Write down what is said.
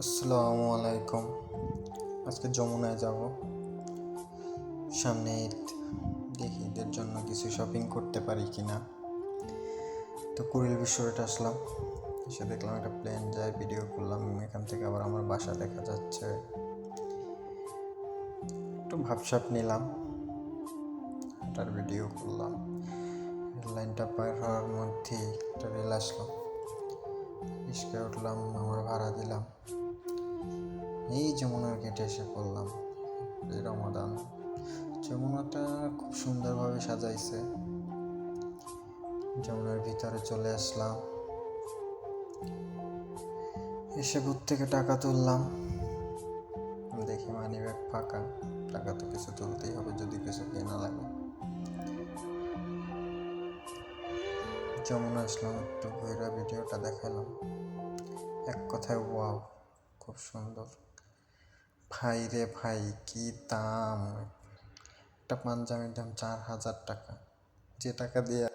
আসসালামু আলাইকুম। আজকে যমুনায় যাব। সামনে ঈদ, দেখি ঈদের জন্য কিছু শপিং করতে পারি কিনা। তো কুড়িল বিশ্বরোডে আসলাম, এসে দেখলাম একটা প্লেন যায়, ভিডিও করলাম। এখান থেকে আবার আমার বাসা দেখা যাচ্ছে। একটু ভাবসাব নিলাম, ওটার ভিডিও করলাম। লাইনটা পার হওয়ার মধ্যেই একটা রেল আসলো, রিক্সায় উঠলাম, আমার ভাড়া দিলাম। এই যমুনার গেটে এসে পড়লাম। এই রমাদান, যমুনাটা খুব সুন্দরভাবে সাজাইছে। যমুনার ভিতরে চলে আসলাম, এসে বুথ থেকে টাকা তুললাম। দেখি মানি ব্যাগ ফাঁকা, টাকা তো কিছু তুলতেই হবে যদি কিছু কেনা লাগে। যমুনা আসলাম, একটু ঘুরে ভিডিওটা দেখালাম। এক কথায় ওয়াও, খুব সুন্দর। ভাই রে ভাই, কি দাম! একটা পাঞ্জাবির দাম 4,000 টাকা। যে টাকা দিয়ে